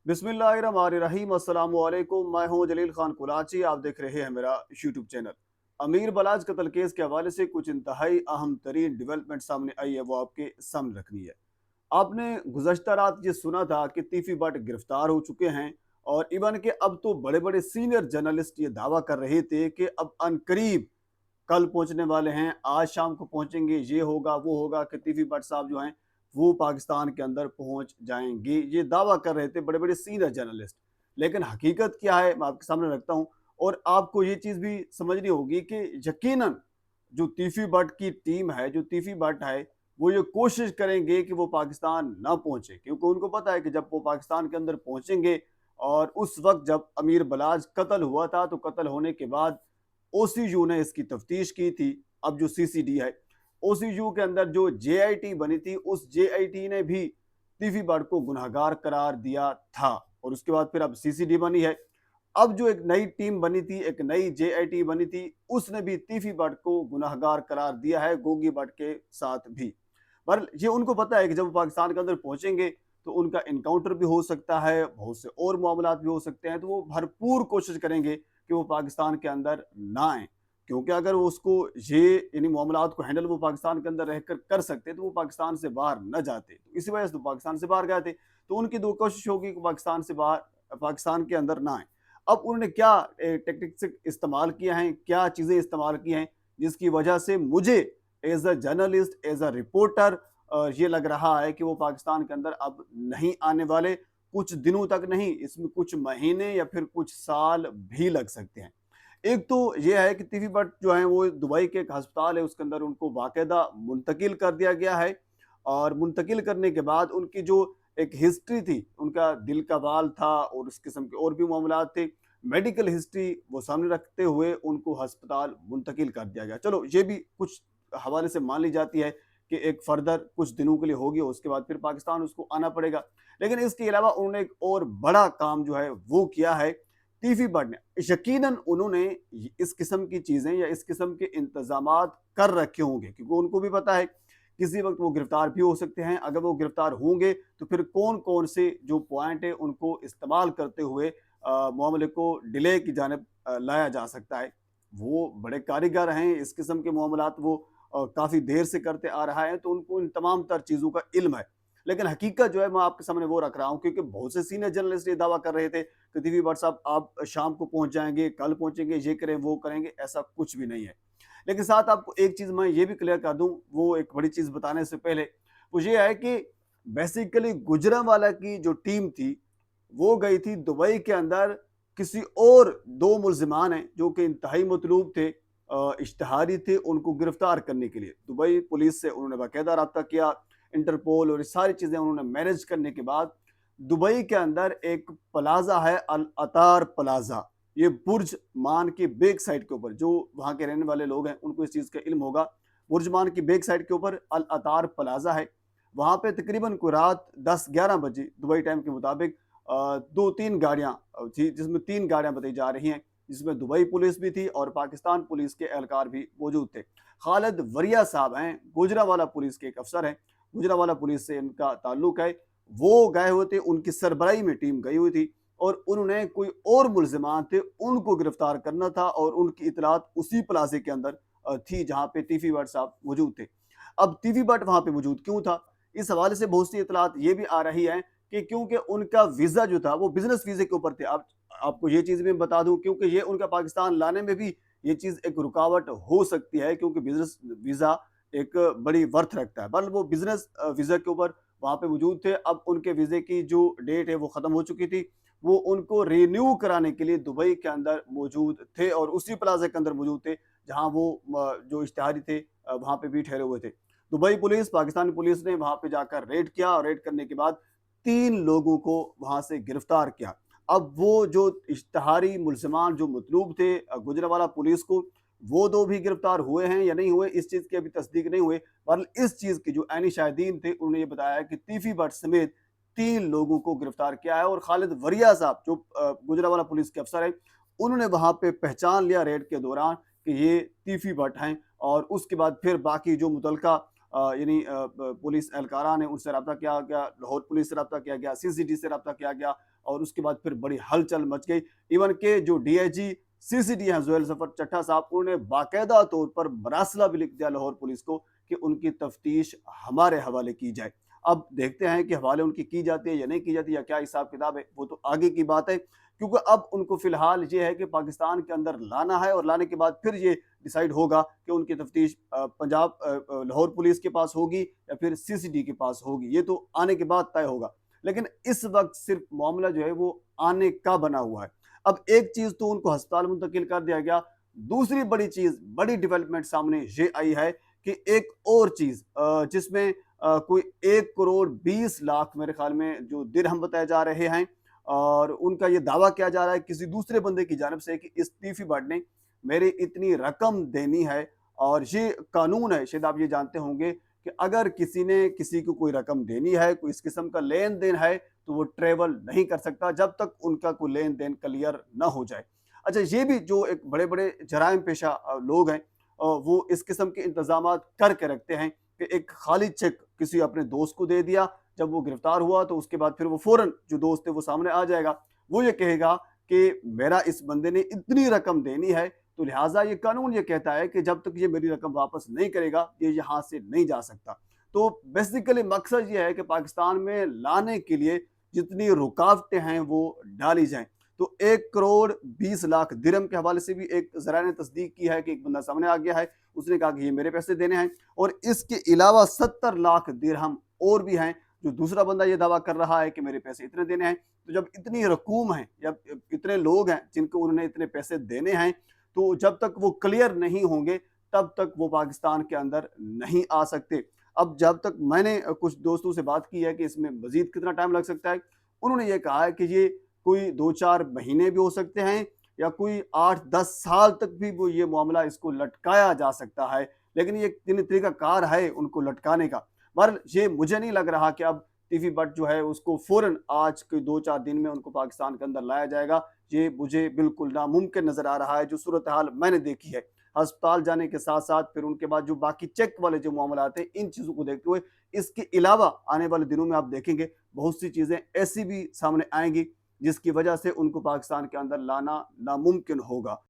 बिस्मिल्लाहिर्रहमानिर्रहीम अस्सलाम वालेकुम। मैं हूं जलील खान कुलाची। आप देख रहे हैं मेरा यूट्यूब चैनल। अमीर बलाज कत्ल केस के हवाले से कुछ इंतहाई अहम तरीन डेवलपमेंट सामने आई है, वो आपके सामने रखनी है। आपने गुज़श्ता रात ये सुना था कि तीफी भट्ट गिरफ्तार हो चुके हैं, और इवन के अब तो बड़े बड़े सीनियर जर्नलिस्ट ये दावा कर रहे थे कि अब अनकरीब कल पहुंचने वाले हैं, आज शाम को पहुंचेंगे, ये होगा वो होगा, कि तीफी भट्ट साहब जो हैं वो पाकिस्तान के अंदर पहुंच जाएंगे। ये दावा कर रहे थे बड़े बड़े सीनियर जर्नलिस्ट। लेकिन हकीकत क्या है मैं आपके सामने रखता हूं। और आपको ये चीज़ भी समझनी होगी कि यकीनन जो तीफी भट्ट की टीम है, जो तीफी भट्ट है, वो ये कोशिश करेंगे कि वो पाकिस्तान ना पहुंचे, क्योंकि उनको पता है कि जब वो पाकिस्तान के अंदर पहुंचेंगे, और उस वक्त जब अमीर बलाज कत्ल हुआ था तो कत्ल होने के बाद ओसीयू ने इसकी तफ्तीश की थी। अब जो सीसीडी है, ओसीयू के अंदर जो जेआईटी बनी थी, उस जेआईटी ने भी तीफी भट्ट को गुनहगार करार दिया था। और उसके बाद फिर अब सीसीडी बनी है। अब जो एक नई टीम बनी थी, एक नई जेआईटी बनी थी, उसने भी तीफी भट्ट को गुनहगार करार दिया है, गोगी भट्ट के साथ भी। पर ये उनको पता है कि जब वो पाकिस्तान के अंदर पहुंचेंगे तो उनका इनकाउंटर भी हो सकता है, बहुत से और मामलात भी हो सकते हैं, तो वो भरपूर कोशिश करेंगे कि वो पाकिस्तान के अंदर ना आए। क्योंकि अगर वो उसको ये यानी मामलात को हैंडल वो पाकिस्तान के अंदर रहकर कर सकते तो वो पाकिस्तान से बाहर न जाते, तो इसी वजह से तो पाकिस्तान से बाहर गए थे। तो उनकी दो कोशिश होगी कि पाकिस्तान से बाहर, पाकिस्तान के अंदर ना आए। अब उन्होंने क्या टेक्टिक्स इस्तेमाल किया है, क्या चीज़ें इस्तेमाल की हैं, जिसकी वजह से मुझे as a journalist, as a reporter ये लग रहा है कि वो पाकिस्तान के अंदर अब नहीं आने वाले। कुछ दिनों तक नहीं, इसमें कुछ महीने या फिर कुछ साल भी लग सकते हैं। एक तो ये है कि तीफी भट्ट जो है वो दुबई के एक अस्पताल है, उसके अंदर उनको बाकायदा मुंतकिल कर दिया गया है। और मुंतकिल करने के बाद उनकी जो एक हिस्ट्री थी, उनका दिल का वाल था और उस किस्म के और भी मामलात थे, मेडिकल हिस्ट्री वो सामने रखते हुए उनको अस्पताल मुंतकिल कर दिया गया। चलो ये भी कुछ हवाले से मान ली जाती है कि एक फर्दर कुछ दिनों के लिए होगी, उसके बाद फिर पाकिस्तान उसको आना पड़ेगा। लेकिन इसके अलावा उन्होंने एक और बड़ा काम जो है वो किया है टीवी भट्ट ने। यकीनन उन्होंने इस किस्म की चीजें या इस किस्म के इंतजामात कर रखे होंगे, क्योंकि उनको भी पता है किसी वक्त वो गिरफ्तार भी हो सकते हैं। अगर वो गिरफ्तार होंगे तो फिर कौन कौन से जो पॉइंट है उनको इस्तेमाल करते हुए मामले को डिले की जानिब लाया जा सकता है। वो बड़े कारीगर हैं इस किस्म के मामलात, वो काफ़ी देर से करते आ रहा है, तो उनको इन तमाम तर चीज़ों का इल्म है। लेकिन हकीकत जो है मैं आपके सामने वो रख रहा हूँ, क्योंकि बहुत से सीनियर जर्नलिस्ट ये दावा कर रहे थे कि दिव्य भट्ट साहब आप शाम को पहुंच जाएंगे, कल पहुंचेंगे, ये करें वो करेंगे, ऐसा कुछ भी नहीं है। लेकिन साथ आपको एक चीज़ मैं ये भी क्लियर कर दूं, वो एक बड़ी चीज़ बताने से पहले, वो ये है कि बेसिकली गुजरांवाला की जो टीम थी वो गई थी दुबई के अंदर किसी और दो मुलजिमान हैं जो कि इंतहाई मतलूब थे, इश्तहारी थे, उनको गिरफ्तार करने के लिए दुबई पुलिस से उन्होंने बाकायदा रब्ता किया। इंटरपोल और ये सारी चीज़ें उन्होंने मैनेज करने के बाद दुबई के अंदर एक प्लाजा है, अल अतार प्लाजा। ये बुर्ज मान की बेक साइड के ऊपर, जो वहाँ के रहने वाले लोग हैं उनको इस चीज़ का इल्म होगा, बुर्ज मान की बेक साइड के ऊपर अल अतार प्लाजा है। वहाँ पे तकरीबन को रात 10-11 बजे दुबई टाइम के मुताबिक दो तीन गाड़ियाँ थी, जिसमें तीन गाड़ियाँ बताई जा रही हैं, जिसमें दुबई पुलिस भी थी और पाकिस्तान पुलिस के एहलकार भी मौजूद थे। खालिद वरिया साहब हैं, गुजरांवाला पुलिस के एक अफसर हैं, गुजरांवाला पुलिस से इनका ताल्लुक है। वो गए हुए थे, उनकी सरबराही में टीम गई हुई थी, और उन्होंने कोई और मुलजिमान थे उनको गिरफ्तार करना था, और उनकी इतलात उसी प्लाजे के अंदर थी जहाँ पे तीफी भट्ट साहब मौजूद थे। अब तीफी भट्ट वहाँ पे मौजूद क्यों था, इस हवाले से बहुत सी इतलात ये भी आ रही है कि क्योंकि उनका वीज़ा जो था वो बिजनेस वीज़े के ऊपर थे। अब आपको ये चीज़ भी मैं बता दूं, क्योंकि ये उनका पाकिस्तान लाने में भी ये चीज़ एक रुकावट हो सकती है, क्योंकि बिजनेस वीज़ा एक बड़ी वर्थ रखता है। बल वो बिजनेस वीज़ा के ऊपर वहाँ पे मौजूद थे। अब उनके वीज़े की जो डेट है वो ख़त्म हो चुकी थी, वो उनको रिन्यू कराने के लिए दुबई के अंदर मौजूद थे, और उसी प्लाजा के अंदर मौजूद थे जहाँ वो जो इश्तिहारी थे वहाँ पे भी ठहरे हुए थे। दुबई पुलिस, पाकिस्तानी पुलिस ने वहाँ पे जाकर रेड किया, और रेड करने के बाद 3 लोगों को वहाँ से गिरफ्तार किया। अब वो जो इश्तिहारी मुल्ज़िमान जो मतलूब थे गुजरांवाला पुलिस को, वो 2 भी गिरफ्तार हुए हैं या नहीं हुए, इस चीज़ की अभी तस्दीक नहीं हुई। पर इस चीज़ की जो ऐनी शाहिदीन थे उन्होंने ये बताया कि तीफी भट्ट समेत 3 लोगों को गिरफ्तार किया है। और खालिद वरिया साहब जो गुजरांवाला पुलिस के अफसर हैं, उन्होंने वहाँ पे पहचान लिया रेड के दौरान कि ये तीफी भट्ट हैं, और उसके बाद फिर बाकी जो मुतलका यानी पुलिस एहलकारा ने उनसे रब्ता किया गया, लाहौर पुलिस से रब्ता किया गया, सीसीडी से रब्ता किया गया और उसके बाद फिर बड़ी हलचल मच गई। इवन के जो डीआईजी सीसीडी हैं ज़ुहैल ज़फ़र चट्टा साहब, उन्होंने बाकायदा तौर पर मरासला भी लिख दिया लाहौर पुलिस को कि उनकी तफ्तीश हमारे हवाले की जाए। अब देखते हैं कि हवाले उनकी की जाती है या नहीं की जाती, या क्या हिसाब किताब है, वो तो आगे की बात है। क्योंकि अब उनको फ़िलहाल ये है कि पाकिस्तान के अंदर लाना है और लाने के बाद फिर ये डिसाइड होगा कि उनकी तफ्तीश पंजाब लाहौर पुलिस के पास होगी या फिर सीसीडी के पास होगी। ये तो आने के बाद तय होगा। लेकिन इस वक्त सिर्फ मामला जो है वो आने का बना हुआ है। अब एक चीज़ तो उनको अस्पताल मुंतकिल कर दिया गया, दूसरी बड़ी चीज़, बड़ी डेवलपमेंट सामने ये आई है कि एक और चीज़ जिसमें कोई 1 करोड़ 20 लाख मेरे ख्याल में जो दिरहम बताए जा रहे हैं, और उनका ये दावा किया जा रहा है किसी दूसरे बंदे की जानिब से कि इस तीफी भट्ट ने मेरे इतनी रकम देनी है। और ये कानून है, शायद आप ये जानते होंगे कि अगर किसी ने किसी को कोई रकम देनी है, कोई इस किस्म का लेन देन है, तो वो ट्रेवल नहीं कर सकता जब तक उनका कोई लेन देन क्लियर ना हो जाए। अच्छा, ये भी जो एक बड़े बड़े जराइम पेशा लोग हैं, वो इस किस्म के इंतजाम करके रखते हैं कि एक खाली चेक किसी अपने दोस्त को दे दिया, जब वो गिरफ्तार हुआ तो उसके बाद फिर वो फौरन जो दोस्त है वो सामने आ जाएगा, वो ये कहेगा कि मेरा इस बंदे ने इतनी रकम देनी है, तो लिहाजा ये कानून ये कहता है कि जब तक ये मेरी रकम वापस नहीं करेगा ये यहाँ से नहीं जा सकता। तो बेसिकली मकसद ये है कि पाकिस्तान में लाने के लिए जितनी रुकावटें हैं वो डाली जाएं। तो 1 करोड़ 20 लाख दिरहम के हवाले से भी एक ज़राए ने तस्दीक की है कि एक बंदा सामने आ गया है, उसने कहा कि ये मेरे पैसे देने हैं। और इसके अलावा 70 लाख दिरहम और भी हैं, जो दूसरा बंदा ये दावा कर रहा है कि मेरे पैसे इतने देने हैं। तो जब इतनी रकूम है या इतने लोग हैं जिनको उन्होंने इतने पैसे देने हैं, तो जब तक वो क्लियर नहीं होंगे तब तक वो पाकिस्तान के अंदर नहीं आ सकते। अब जब तक मैंने कुछ दोस्तों से बात की है कि इसमें मजीद कितना टाइम लग सकता है, उन्होंने ये कहा है कि ये कोई 2-4 महीने भी हो सकते हैं या कोई 8-10 साल तक भी वो ये मामला इसको लटकाया जा सकता है। लेकिन ये तरीका कार है उनको लटकाने का। बहरहाल ये मुझे नहीं लग रहा कि अब टीवी बट जो है उसको फौरन आज के 2-4 दिन में उनको पाकिस्तान के अंदर लाया जाएगा। ये मुझे बिल्कुल नामुमकिन नज़र आ रहा है, जो सूरत हाल मैंने देखी है। अस्पताल जाने के साथ-साथ फिर उनके बाद जो बाकी चेक वाले जो मामलात हैं, इन चीज़ों को देखते हुए इसके अलावा आने वाले दिनों में आप देखेंगे बहुत सी चीज़ें ऐसी भी सामने आएँगी जिसकी वजह से उनको पाकिस्तान के अंदर लाना नामुमकिन होगा।